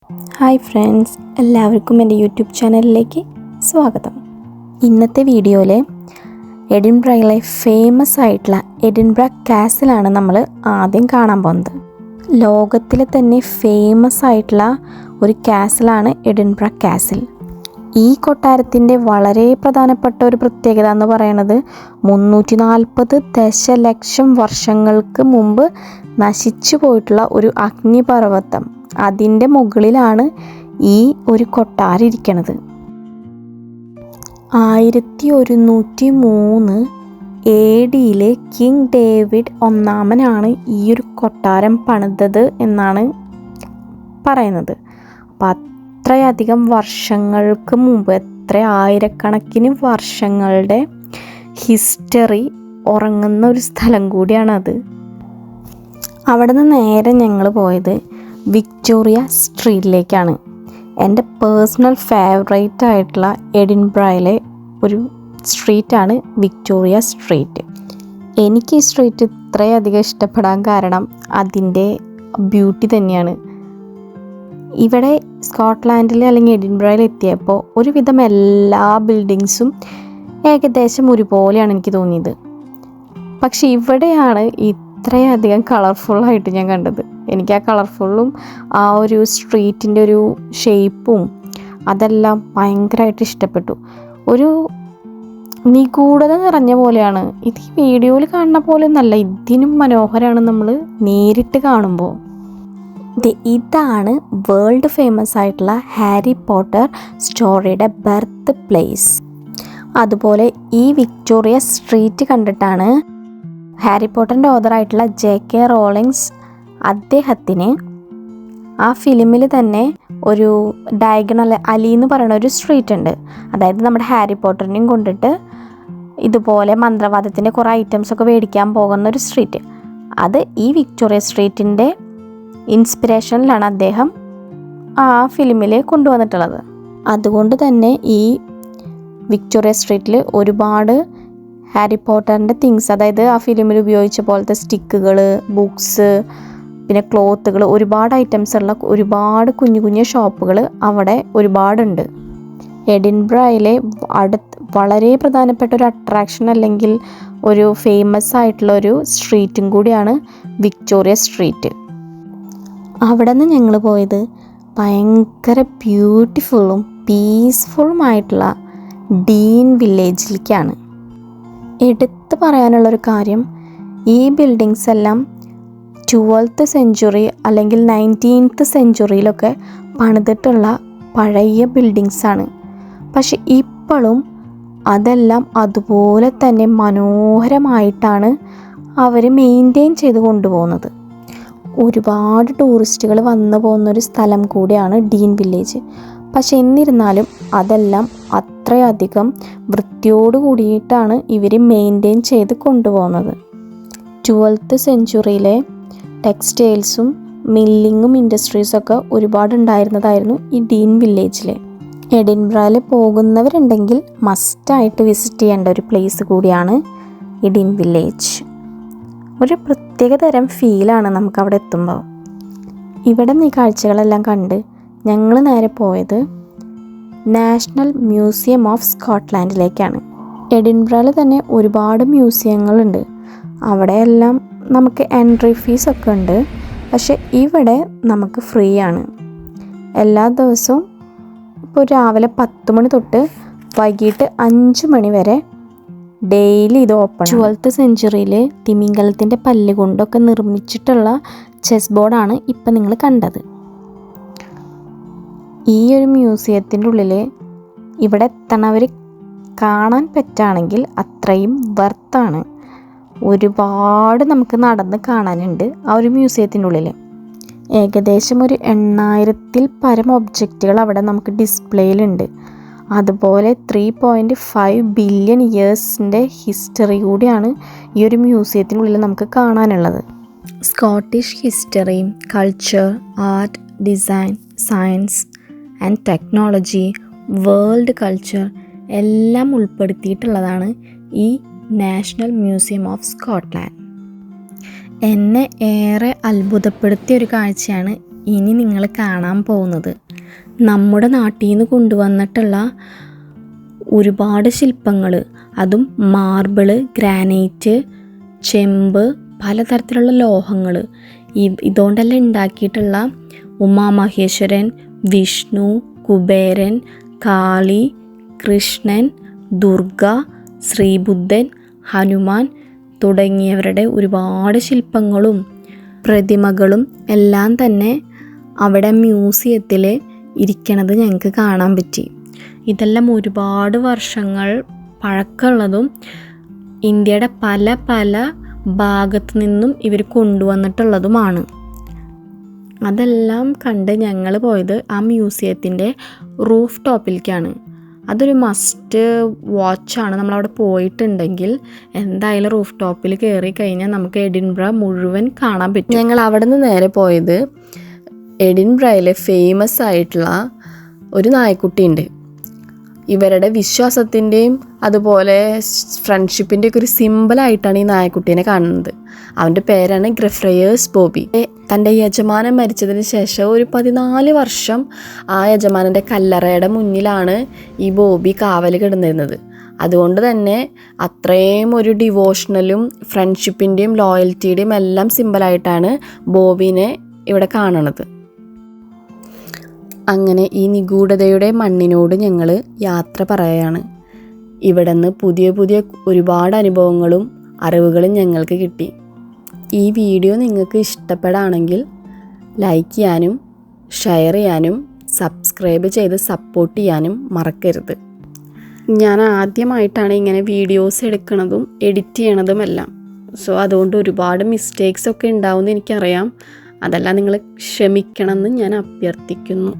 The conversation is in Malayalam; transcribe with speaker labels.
Speaker 1: ഹായ് ഫ്രണ്ട്സ്, എല്ലാവർക്കും എൻ്റെ യൂട്യൂബ് ചാനലിലേക്ക് സ്വാഗതം. ഇന്നത്തെ വീഡിയോയിൽ എഡിൻബ്രയിലെ ഫേമസ് ആയിട്ടുള്ള എഡിൻബ്ര കാസിലാണ് നമ്മൾ ആദ്യം കാണാൻ പോകുന്നത്. ലോകത്തിലെ തന്നെ ഫേമസ് ആയിട്ടുള്ള ഒരു കാസിലാണ് എഡിൻബ്ര കാസിൽ. ഈ കൊട്ടാരത്തിൻ്റെ വളരെ പ്രധാനപ്പെട്ട ഒരു പ്രത്യേകത എന്ന് പറയുന്നത് 340 ദശലക്ഷം വർഷങ്ങൾക്ക് മുമ്പ് നശിച്ചു പോയിട്ടുള്ള ഒരു അഗ്നിപർവ്വതം, അതിൻ്റെ മുകളിലാണ് ഈ ഒരു കൊട്ടാരം ഇരിക്കുന്നത്. 1103 AD കിങ് ഡേവിഡ് ഒന്നാമനാണ് ഈ ഒരു കൊട്ടാരം പണിതത് എന്നാണ് പറയുന്നത്. അപ്പം അത്രയധികം വർഷങ്ങൾക്ക് മുമ്പ്, എത്ര ആയിരക്കണക്കിന് വർഷങ്ങളുടെ ഹിസ്റ്ററി ഉറങ്ങുന്ന ഒരു സ്ഥലം കൂടിയാണത്. അവിടെ നിന്ന് നേരെ ഞങ്ങൾ പോയത് വിക്ടോറിയ സ്ട്രീറ്റിലേക്കാണ്. എൻ്റെ പേഴ്സണൽ ഫേവറേറ്റ് ആയിട്ടുള്ള എഡിൻബ്രയിലെ ഒരു സ്ട്രീറ്റാണ് വിക്ടോറിയ സ്ട്രീറ്റ്. എനിക്ക് ഈ സ്ട്രീറ്റ് ഇത്രയധികം ഇഷ്ടപ്പെടാൻ കാരണം അതിൻ്റെ ബ്യൂട്ടി തന്നെയാണ്. ഇവിടെ സ്കോട്ട്ലാൻഡിൽ അല്ലെങ്കിൽ എഡിൻബ്രയിൽ എത്തിയപ്പോൾ ഒരുവിധം എല്ലാ ബിൽഡിങ്സും ഏകദേശം ഒരുപോലെയാണ് എനിക്ക് തോന്നിയത്. പക്ഷെ ഇവിടെയാണ് ഇത്രയധികം കളർഫുള്ളായിട്ട് ഞാൻ കണ്ടത്. എനിക്ക് ആ കളർഫുള്ളും ആ ഒരു സ്ട്രീറ്റിൻ്റെ ഒരു ഷേപ്പും അതെല്ലാം ഭയങ്കരമായിട്ട് ഇഷ്ടപ്പെട്ടു. ഒരു നിഗൂഢത നിറഞ്ഞ പോലെയാണ്. ഇത് ഈ വീഡിയോയിൽ കാണുന്ന പോലെ ഒന്നല്ല, ഇതിനും മനോഹരമാണ് നമ്മൾ നേരിട്ട് കാണുമ്പോൾ. ഇതാണ് വേൾഡ് ഫേമസ് ആയിട്ടുള്ള ഹാരി പോട്ടർ സ്റ്റോറിയുടെ ബർത്ത് പ്ലേസ്. അതുപോലെ ഈ വിക്ടോറിയ സ്ട്രീറ്റ് കണ്ടിട്ടാണ് ഹാരി പോട്ടറിൻ്റെ ഓഥറായിട്ടുള്ള JK റോളിങ്സ് അദ്ദേഹത്തിന് ആ ഫിലിമിൽ തന്നെ ഒരു ഡയഗണൽ അലി എന്ന് പറയുന്ന ഒരു സ്ട്രീറ്റ് ഉണ്ട്. അതായത് നമ്മുടെ ഹാരി പോട്ടറിനെയും കൊണ്ടിട്ട് ഇതുപോലെ മന്ത്രവാദത്തിൻ്റെ കുറേ ഐറ്റംസൊക്കെ മേടിക്കാൻ പോകുന്ന ഒരു സ്ട്രീറ്റ്. അത് ഈ വിക്ടോറിയ സ്ട്രീറ്റിൻ്റെ ഇൻസ്പിറേഷനിലാണ് അദ്ദേഹം ആ ഫിലിമിൽ കൊണ്ടുവന്നിട്ടുള്ളത്. അതുകൊണ്ട് തന്നെ ഈ വിക്ടോറിയ സ്ട്രീറ്റിൽ ഒരുപാട് ഹാരി പോട്ടറിൻ്റെ തിങ്സ്, അതായത് ആ ഫിലിമിൽ ഉപയോഗിച്ച പോലത്തെ സ്റ്റിക്കുകൾ, ബുക്സ്, പിന്നെ ക്ലോത്തുകൾ, ഒരുപാട് ഐറ്റംസ് ഉള്ള ഒരുപാട് കുഞ്ഞു കുഞ്ഞു ഷോപ്പുകൾ അവിടെ ഒരുപാടുണ്ട്. എഡിൻബ്രയിലെ വളരെ പ്രധാനപ്പെട്ട ഒരു അട്രാക്ഷൻ അല്ലെങ്കിൽ ഒരു ഫേമസ് ആയിട്ടുള്ള ഒരു സ്ട്രീറ്റും കൂടിയാണ് വിക്ടോറിയ സ്ട്രീറ്റ്. അവിടെ നിന്ന് ഞങ്ങൾ പോയത് ഭയങ്കര ബ്യൂട്ടിഫുള്ളും പീസ്ഫുള്ളുമായിട്ടുള്ള ഡീൻ വില്ലേജിലേക്കാണ്. എടുത്തു പറയാനുള്ളൊരു കാര്യം, ഈ ബിൽഡിങ്സ് എല്ലാം 12th സെഞ്ച്വറി അല്ലെങ്കിൽ 19th സെഞ്ച്വറിയിലൊക്കെ പണിതിട്ടുള്ള പഴയ ബിൽഡിങ്സാണ്. പക്ഷെ ഇപ്പോഴും അതെല്ലാം അതുപോലെ തന്നെ മനോഹരമായിട്ടാണ് അവർ മെയിൻറ്റെയിൻ ചെയ്ത് കൊണ്ടുപോകുന്നത്. ഒരുപാട് ടൂറിസ്റ്റുകൾ വന്നു പോകുന്നൊരു സ്ഥലം കൂടിയാണ് ഡീൻ വില്ലേജ്. പക്ഷെ എന്നിരുന്നാലും അതെല്ലാം അത്രയധികം വൃത്തിയോട് കൂടിയിട്ടാണ് ഇവർ മെയിൻറ്റെയിൻ ചെയ്ത് കൊണ്ടുപോകുന്നത്. 12th സെഞ്ച്വറിയിലെ ടെക്സ്റ്റൈൽസും മില്ലിങ്ങും ഇൻഡസ്ട്രീസൊക്കെ ഒരുപാടുണ്ടായിരുന്നതായിരുന്നു ഈ ഡീൻ വില്ലേജിൽ. എഡിൻബ്രയിൽ പോകുന്നവരുണ്ടെങ്കിൽ മസ്റ്റായിട്ട് വിസിറ്റ് ചെയ്യേണ്ട ഒരു പ്ലേസ് കൂടിയാണ് ഈ ഡീൻ വില്ലേജ്. ഒരു പ്രത്യേക തരം ഫീലാണ് നമുക്കവിടെ എത്തുമ്പോൾ. ഇവിടെ നിന്ന് ഈ കാഴ്ചകളെല്ലാം കണ്ട് ഞങ്ങൾ നേരെ പോയത് നാഷണൽ മ്യൂസിയം ഓഫ് സ്കോട്ട്ലാൻഡിലേക്കാണ്. എഡിൻബ്രയിൽ തന്നെ ഒരുപാട് മ്യൂസിയങ്ങളുണ്ട്. അവിടെയെല്ലാം നമുക്ക് എൻട്രി ഫീസൊക്കെ ഉണ്ട്. പക്ഷെ ഇവിടെ നമുക്ക് ഫ്രീ ആണ്. എല്ലാ ദിവസവും ഇപ്പോൾ രാവിലെ 10 മണി തൊട്ട് വൈകിട്ട് 5 മണി വരെ ഡെയിലി ഇത് ഓപ്പൺ. 12th സെഞ്ച്വറിയിൽ തിമിംഗലത്തിൻ്റെ പല്ല് കൊണ്ടൊക്കെ നിർമ്മിച്ചിട്ടുള്ള ചെസ് ബോർഡാണ് ഇപ്പം നിങ്ങൾ കണ്ടത്. ഈ ഒരു മ്യൂസിയത്തിൻ്റെ ഉള്ളിൽ ഇവിടെ എത്തണവർ കാണാൻ പറ്റുകയാണെങ്കിൽ അത്രയും വർത്താണ്. ഒരുപാട് നമുക്ക് നടന്ന് കാണാനുണ്ട് ആ ഒരു മ്യൂസിയത്തിൻ്റെ ഉള്ളിൽ. ഏകദേശം ഒരു 8000-ൽ പരം ഒബ്ജക്റ്റുകൾ അവിടെ നമുക്ക് ഡിസ്പ്ലേയിലുണ്ട്. അതുപോലെ 3.5 ബില്യൺ ഇയേഴ്സിൻ്റെ ഹിസ്റ്ററി കൂടിയാണ് ഈ ഒരു മ്യൂസിയത്തിനുള്ളിൽ നമുക്ക് കാണാനുള്ളത്. Scottish history, culture, art, design, science and technology, world culture എല്ലാം ഉൾപ്പെടുത്തിയിട്ടുള്ളതാണ് ഈ നാഷണൽ മ്യൂസിയം ഓഫ് സ്കോട്ട്ലാൻഡ്. എന്നെ ഏറെ അത്ഭുതപ്പെടുത്തിയ ഒരു കാഴ്ചയാണ് ഇനി നിങ്ങൾ കാണാൻ പോകുന്നത്. നമ്മുടെ നാട്ടിൽ നിന്ന് കൊണ്ടുവന്നിട്ടുള്ള ഒരുപാട് ശില്പങ്ങൾ, അതും മാർബിള്, ഗ്രാനൈറ്റ്, ചെമ്പ്, പലതരത്തിലുള്ള ലോഹങ്ങൾ, ഇതുകൊണ്ടെല്ലാം ഉണ്ടാക്കിയിട്ടുള്ള ഉമാമഹേശ്വരൻ, വിഷ്ണു, കുബേരൻ, കാളി, കൃഷ്ണൻ, ദുർഗ, ശ്രീബുദ്ധൻ, ഹനുമാൻ തുടങ്ങിയവരുടെ ഒരുപാട് ശില്പങ്ങളും പ്രതിമകളും എല്ലാം തന്നെ അവിടെ മ്യൂസിയത്തിൽ ഇരിക്കണത് ഞങ്ങൾക്ക് കാണാൻ പറ്റി. ഇതെല്ലാം ഒരുപാട് വർഷങ്ങൾ പഴക്കമുള്ളതും ഇന്ത്യയുടെ പല പല ഭാഗത്തു നിന്നും ഇവർ കൊണ്ടുവന്നിട്ടുള്ളതുമാണ്. അതെല്ലാം കണ്ട് ഞങ്ങൾ പോയത് ആ മ്യൂസിയത്തിൻ്റെ റൂഫ് ടോപ്പിലേക്കാണ്. അതൊരു മസ്റ്റ് വാച്ചാണ്. നമ്മളവിടെ പോയിട്ടുണ്ടെങ്കിൽ എന്തായാലും റൂഫ് ടോപ്പിൽ കയറി കഴിഞ്ഞാൽ നമുക്ക് എഡിൻബ്ര മുഴുവൻ കാണാൻ പറ്റും. ഞങ്ങൾ അവിടെ നിന്ന് നേരെ പോയത് എഡിൻബ്രയിലെ ഫേമസ് ആയിട്ടുള്ള ഒരു നായക്കുട്ടിയുണ്ട്. ഇവരുടെ വിശ്വാസത്തിൻ്റെയും അതുപോലെ ഫ്രണ്ട്ഷിപ്പിൻ്റെയൊക്കെ ഒരു സിമ്പിളായിട്ടാണ് ഈ നായക്കുട്ടീനെ കാണുന്നത്. അവൻ്റെ പേരാണ് ഗ്രഫ്രയേഴ്സ് ബോബി. തൻ്റെ യജമാനൻ മരിച്ചതിന് ശേഷം ഒരു 14 വർഷം ആ യജമാനൻ്റെ കല്ലറയുടെ മുന്നിലാണ് ഈ ബോബി കാവൽ കിടന്നിരുന്നത്. അതുകൊണ്ട് തന്നെ അത്രയും ഒരു ഡിവോഷണലും ഫ്രണ്ട്ഷിപ്പിൻ്റെയും ലോയൽറ്റിയുടെയും എല്ലാം സിമ്പിളായിട്ടാണ് ബോബിനെ ഇവിടെ കാണണത്. അങ്ങനെ ഈ നിഗൂഢതയുടെ മണ്ണിനോട് ഞങ്ങൾ യാത്ര പറയുകയാണ്. ഇവിടെ നിന്ന് പുതിയ പുതിയ ഒരുപാട് അനുഭവങ്ങളും അറിവുകളും ഞങ്ങൾക്ക് കിട്ടി. ഈ വീഡിയോ നിങ്ങൾക്ക് ഇഷ്ടപ്പെടുകയാണെങ്കിൽ ലൈക്ക് ചെയ്യാനും ഷെയർ ചെയ്യാനും സബ്സ്ക്രൈബ് ചെയ്ത് സപ്പോർട്ട് ചെയ്യാനും മറക്കരുത്. ഞാൻ ആദ്യമായിട്ടാണ് ഇങ്ങനെ വീഡിയോസ് എടുക്കുന്നതും എഡിറ്റ് ചെയ്യണതുമെല്ലാം. സോ അതുകൊണ്ട് ഒരുപാട് മിസ്റ്റേക്സ് ഒക്കെ ഉണ്ടാവുമെന്ന് എനിക്കറിയാം. അതെല്ലാം നിങ്ങൾ ക്ഷമിക്കണമെന്ന് ഞാൻ അഭ്യർത്ഥിക്കുന്നു.